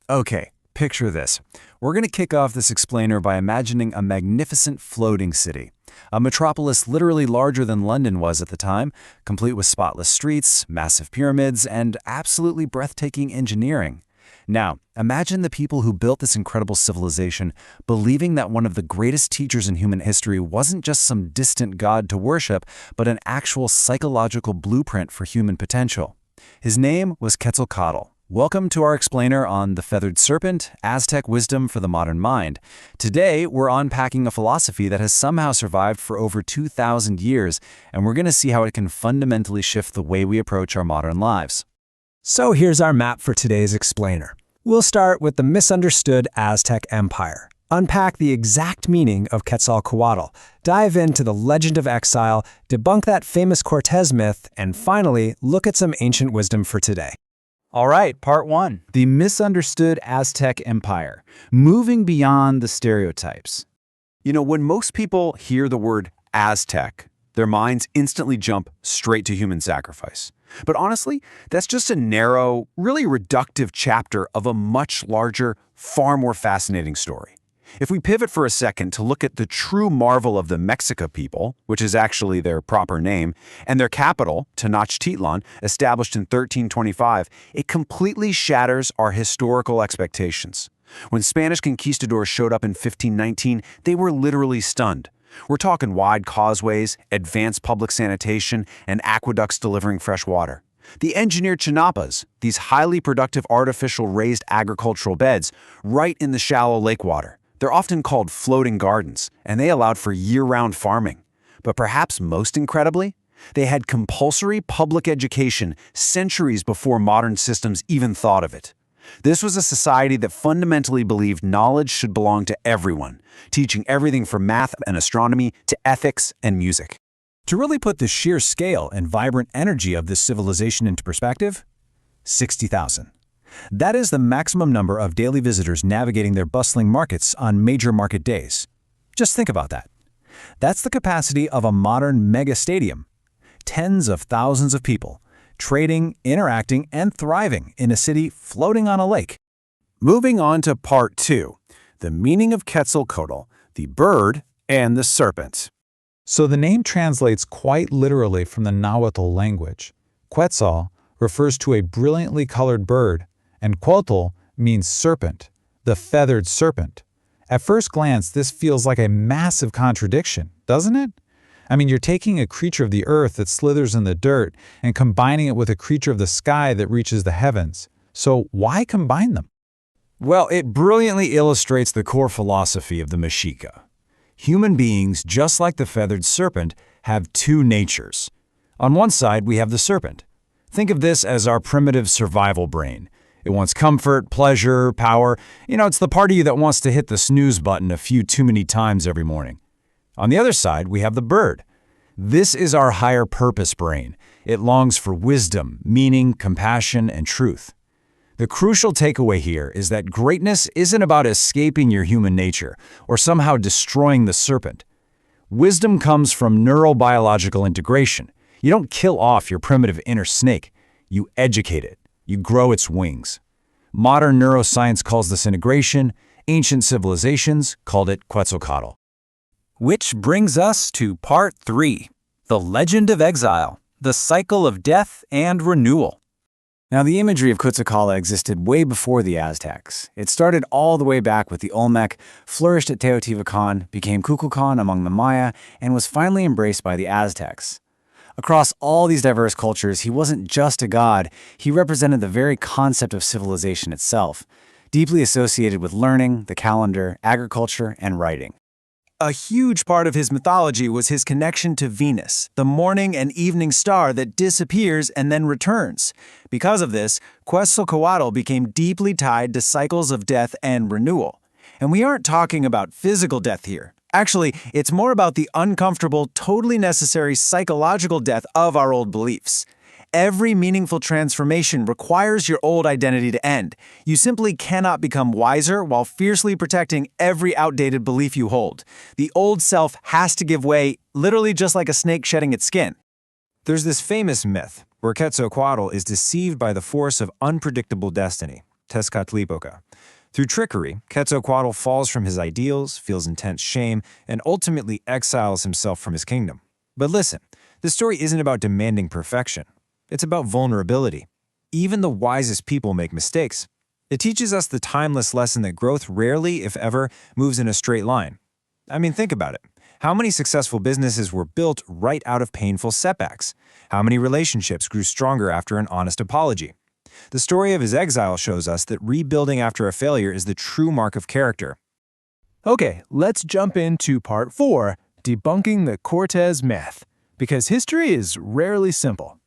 Okay, picture this. We're going to kick off this explainer by imagining a magnificent floating city. A metropolis literally larger than London was at the time, complete with spotless streets, massive pyramids, and absolutely breathtaking engineering. Now, imagine the people who built this incredible civilization believing that one of the greatest teachers in human history wasn't just some distant god to worship, but an actual psychological blueprint for human potential. His name was Quetzalcoatl. Welcome to our explainer on the feathered serpent, Aztec wisdom for the modern mind. Today, we're unpacking a philosophy that has somehow survived for over 2,000 years, and we're going to see how it can fundamentally shift the way we approach our modern lives. So here's our map for today's explainer. We'll start with the misunderstood Aztec Empire, unpack the exact meaning of Quetzalcoatl, dive into the legend of exile, debunk that famous Cortez myth, and finally, look at some ancient wisdom for today. All right, part one. The misunderstood Aztec Empire, moving beyond the stereotypes. When most people hear the word Aztec, their minds instantly jump straight to human sacrifice. But honestly, that's just a narrow, really reductive chapter of a much larger, far more fascinating story. If we pivot for a second to look at the true marvel of the Mexica people, which is actually their proper name, and their capital, Tenochtitlan, established in 1325, it completely shatters our historical expectations. When Spanish conquistadors showed up in 1519, they were literally stunned. We're talking wide causeways, advanced public sanitation, and aqueducts delivering fresh water. The engineered chinapas, these highly productive artificial raised agricultural beds, right in the shallow lake water. They're often called floating gardens, and they allowed for year-round farming. But perhaps most incredibly, they had compulsory public education centuries before modern systems even thought of it. This was a society that fundamentally believed knowledge should belong to everyone, teaching everything from math and astronomy to ethics and music. To really put the sheer scale and vibrant energy of this civilization into perspective, 60,000. That is the maximum number of daily visitors navigating their bustling markets on major market days. Just think about that. That's the capacity of a modern mega stadium. Tens of thousands of people, trading, interacting, and thriving in a city floating on a lake. Moving on to part two, the meaning of Quetzalcoatl, the bird and the serpent. So the name translates quite literally from the Nahuatl language. Quetzal refers to a brilliantly colored bird, and Coatl means serpent, the feathered serpent. At first glance, this feels like a massive contradiction, doesn't it? I mean, you're taking a creature of the earth that slithers in the dirt and combining it with a creature of the sky that reaches the heavens. So why combine them? Well, it brilliantly illustrates the core philosophy of the Mexica. Human beings, just like the feathered serpent, have two natures. On one side, we have the serpent. Think of this as our primitive survival brain. It wants comfort, pleasure, power. It's the part of you that wants to hit the snooze button a few too many times every morning. On the other side, we have the bird. This is our higher purpose brain. It longs for wisdom, meaning, compassion, and truth. The crucial takeaway here is that greatness isn't about escaping your human nature or somehow destroying the serpent. Wisdom comes from neurobiological integration. You don't kill off your primitive inner snake. You educate it. You grow its wings. Modern neuroscience calls this integration. Ancient civilizations called it Quetzalcoatl. Which brings us to part three, the legend of exile, the cycle of death and renewal. Now, the imagery of Quetzalcoatl existed way before the Aztecs. It started all the way back with the Olmec, flourished at Teotihuacan, became Kukulkan among the Maya, and was finally embraced by the Aztecs. Across all these diverse cultures, he wasn't just a god, he represented the very concept of civilization itself, deeply associated with learning, the calendar, agriculture, and writing. A huge part of his mythology was his connection to Venus, the morning and evening star that disappears and then returns. Because of this, Quetzalcoatl became deeply tied to cycles of death and renewal. And we aren't talking about physical death here. Actually, it's more about the uncomfortable, totally necessary psychological death of our old beliefs. Every meaningful transformation requires your old identity to end. You simply cannot become wiser while fiercely protecting every outdated belief you hold. The old self has to give way, literally just like a snake shedding its skin. There's this famous myth where Quetzalcoatl is deceived by the force of unpredictable destiny. Tezcatlipoca. Through trickery, Quetzalcoatl falls from his ideals, feels intense shame, and ultimately exiles himself from his kingdom. But listen, this story isn't about demanding perfection. It's about vulnerability. Even the wisest people make mistakes. It teaches us the timeless lesson that growth rarely, if ever, moves in a straight line. I mean, think about it. How many successful businesses were built right out of painful setbacks? How many relationships grew stronger after an honest apology? The story of his exile shows us that rebuilding after a failure is the true mark of character. Okay, let's jump into part 4, debunking the Cortez myth, because history is rarely simple.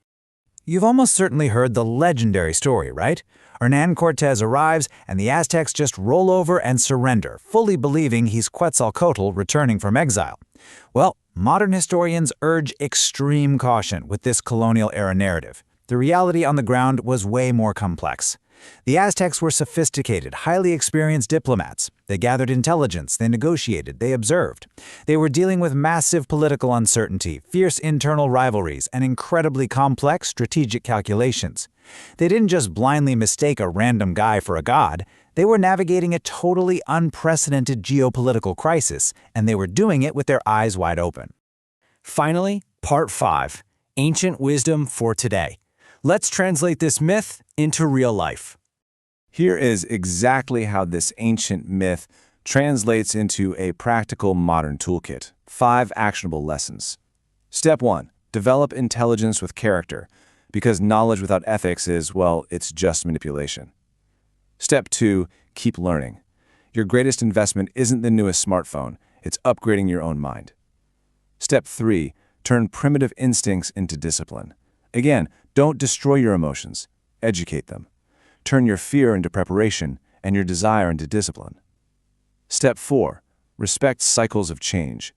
You've almost certainly heard the legendary story, right? Hernán Cortez arrives and the Aztecs just roll over and surrender, fully believing he's Quetzalcoatl returning from exile. Well, modern historians urge extreme caution with this colonial-era narrative. The reality on the ground was way more complex. The Aztecs were sophisticated, highly experienced diplomats. They gathered intelligence, they negotiated, they observed. They were dealing with massive political uncertainty, fierce internal rivalries, and incredibly complex strategic calculations. They didn't just blindly mistake a random guy for a god. They were navigating a totally unprecedented geopolitical crisis, and they were doing it with their eyes wide open. Finally, part 5, ancient wisdom for today. Let's translate this myth into real life. Here is exactly how this ancient myth translates into a practical modern toolkit. 5 actionable lessons. Step 1. Develop intelligence with character, because knowledge without ethics is, well, it's just manipulation. Step 2. Keep learning. Your greatest investment isn't the newest smartphone, it's upgrading your own mind. Step 3. Turn primitive instincts into discipline. Again, don't destroy your emotions, educate them. Turn your fear into preparation and your desire into discipline. Step 4. Respect cycles of change.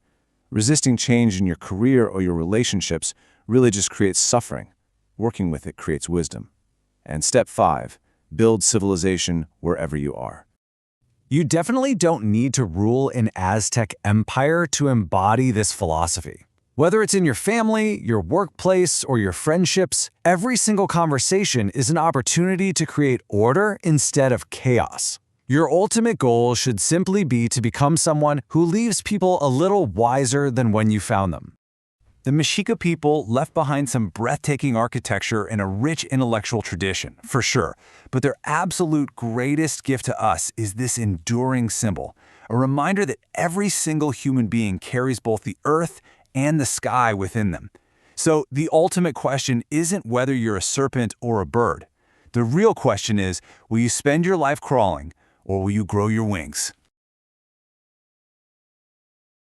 Resisting change in your career or your relationships really just creates suffering. Working with it creates wisdom. And step 5. Build civilization wherever you are. You definitely don't need to rule an Aztec empire to embody this philosophy. Whether it's in your family, your workplace, or your friendships, every single conversation is an opportunity to create order instead of chaos. Your ultimate goal should simply be to become someone who leaves people a little wiser than when you found them. The Mexica people left behind some breathtaking architecture and a rich intellectual tradition, for sure, but their absolute greatest gift to us is this enduring symbol, a reminder that every single human being carries both the earth and the sky within them. So the ultimate question isn't whether you're a serpent or a bird. The real question is, will you spend your life crawling, or will you grow your wings?